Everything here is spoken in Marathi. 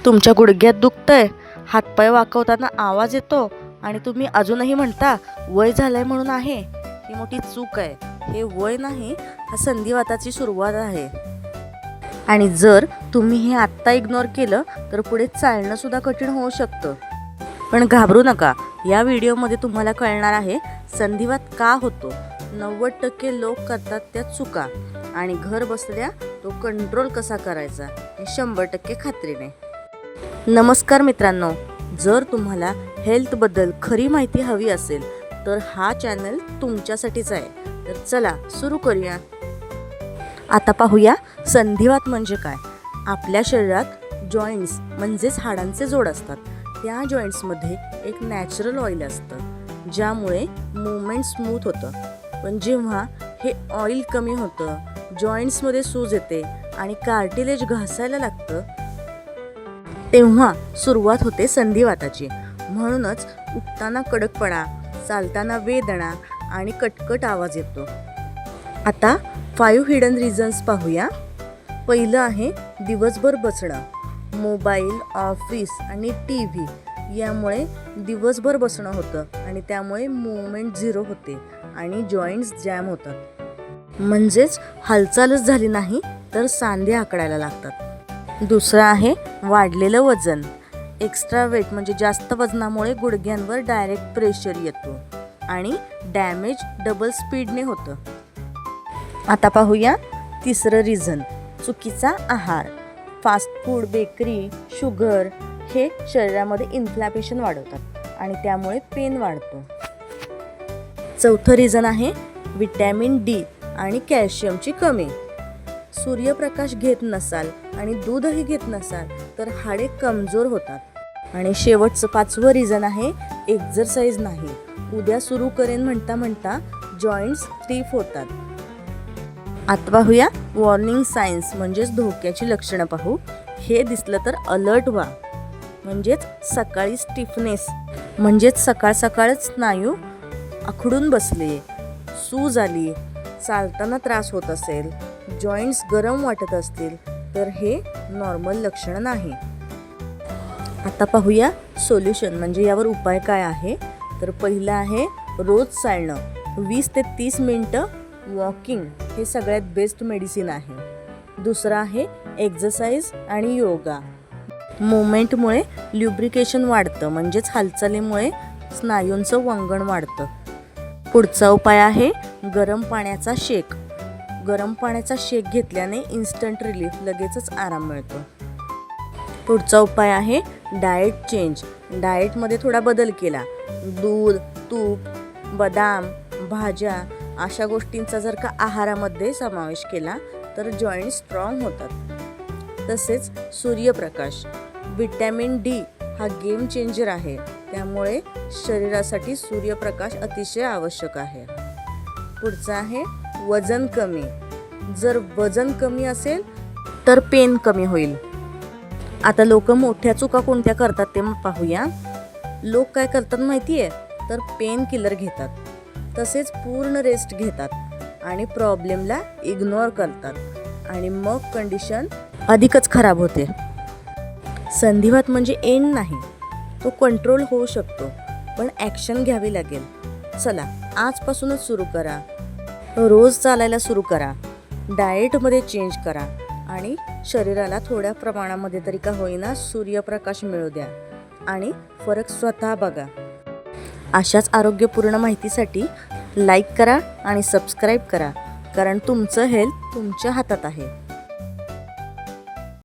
तुमच्या गुडघ्यात दुखतंय, हातपाय वाकवताना आवाज येतो आणि तुम्ही अजूनही म्हणता वय झालंय म्हणून आहे, ही मोठी चूक आहे. हे वय नाही, हा संधिवाताची सुरुवात आहे. आणि जर तुम्ही हे आत्ता इग्नोर केलं तर पुढे चालणं सुद्धा कठीण होऊ शकतं. पण घाबरू नका, या व्हिडिओमध्ये तुम्हाला कळणार आहे संधिवात का होतो, 90% लोक करतात त्या चुका आणि घर बसल्या तो कंट्रोल कसा करायचा हे 100% खात्रीने. नमस्कार मित्रांनो, जर तुम्हाला हेल्थबद्दल खरी माहिती हवी असेल तर हा चॅनल तुमच्यासाठीच आहे. तर चला सुरू करूया. आता पाहूया संधिवात म्हणजे काय. आपल्या शरीरात जॉईंट्स म्हणजेच हाडांचे जोड असतात. त्या जॉईंट्समध्ये एक नॅचरल ऑइल असतं ज्यामुळे मूवमेंट स्मूथ होतं. पण जेव्हा हे ऑइल कमी होतं, जॉईंट्समध्ये सूज येते आणि कार्टिलेज घासायला लागतं, तेव्हा सुरुवात होते संधिवाताची. म्हणूनच उठताना कडकपणा, चालताना वेदना आणि कटकट आवाज येतो. आता 5 हिडन रिझन्स पाहूया. पहिलं आहे दिवसभर बसणं. मोबाईल, ऑफिस आणि TV यामुळे दिवसभर बसणं होतं आणि त्यामुळे मूवमेंट 0 होते आणि जॉईंट्स जॅम होतात. म्हणजेच हालचालच झाली नाही तर सांधे आकडायला लागतात. दुसरं आहे वाढलेलं वजन. एक्स्ट्रा वेट म्हणजे जास्त वजनामुळे गुडघ्यांवर डायरेक्ट प्रेशर येतो आणि डॅमेज डबल स्पीडने होतं. आता पाहूया तिसरं रिझन, चुकीचा आहार. फास्ट फूड, बेकरी, शुगर हे शरीरामध्ये इन्फ्लॅमेशन वाढवतात आणि त्यामुळे पेन वाढतो. चौथं रिझन आहे विटॅमिन D आणि कॅल्शियमची कमी. सूर्यप्रकाश घेत नसाल आणि दूधही घेत नसाल तर हाडे कमजोर होतात. आणि शेवटचं 5वं रिझन आहे एक्झरसाइज नाही. उद्या सुरू करेन म्हणता म्हणता जॉईंट्स स्टिफ होतात. आता पाहूया वॉर्निंग सायन्स म्हणजेच धोक्याची लक्षणं पाहू. हे दिसलं तर अलर्ट व्हा. म्हणजेच सकाळी स्टिफनेस म्हणजेच सकाळ सकाळच स्नायू आखडून बसले, सूज आली, चालताना त्रास होत असेल, जॉईंट्स गरम वाटत असतील तर हे नॉर्मल लक्षण नाही. आता पाहूया सोल्युशन म्हणजे यावर उपाय काय आहे. तर पहिलं आहे रोज चालणं. 20 ते 30 मिनटं वॉकिंग हे सगळ्यात बेस्ट मेडिसिन आहे. दुसरं आहे एक्झरसाइज आणि योगा. मुवमेंटमुळे ल्युब्रिकेशन वाढतं म्हणजेच हालचालीमुळे स्नायूंचं वंगण वाढतं. पुढचा उपाय आहे गरम पाण्याचा शेक. गरम पाण्याचा शेक घेतल्याने इन्स्टंट रिलीफ, लगेचच आराम मिळतो. पुढचा उपाय आहे डाएट चेंज. डाएटमध्ये थोडा बदल केला, दूध, तूप, बदाम, भाज्या अशा गोष्टींचा जर का आहारामध्ये समावेश केला तर जॉईंट स्ट्रॉंग होतात. तसेच सूर्यप्रकाश, विटॅमिन D हा गेम चेंजर आहे. त्यामुळे शरीरासाठी सूर्यप्रकाश अतिशय आवश्यक आहे. पुढचा आहे वजन कमी. जर वजन कमी असेल तर पेन कमी होईल. आता लोक मोठ्या चुका कोणत्या करतात ते पाहूया. लोक काय करतात माहिती आहे, तर पेन किलर घेतात, तसेच पूर्ण रेस्ट घेतात आणि प्रॉब्लेमला इग्नोर करतात आणि मग कंडिशन अधिकच खराब होते. संधिवात म्हणजे एंड नाही, तो कंट्रोल होऊ शकतो, पण ॲक्शन घ्यावी लागेल. चला आजपासूनच सुरू करा. रोज चालायला सुरू करा, डाएटमध्ये चेंज करा आणि शरीराला थोड्या प्रमाणामध्ये तरी का होईना सूर्यप्रकाश मिळू द्या आणि फरक स्वतः बघा. अशाच आरोग्यपूर्ण माहितीसाठी लाईक करा आणि सबस्क्राईब करा, कारण तुमचं हेल्थ तुमच्या हातात आहे.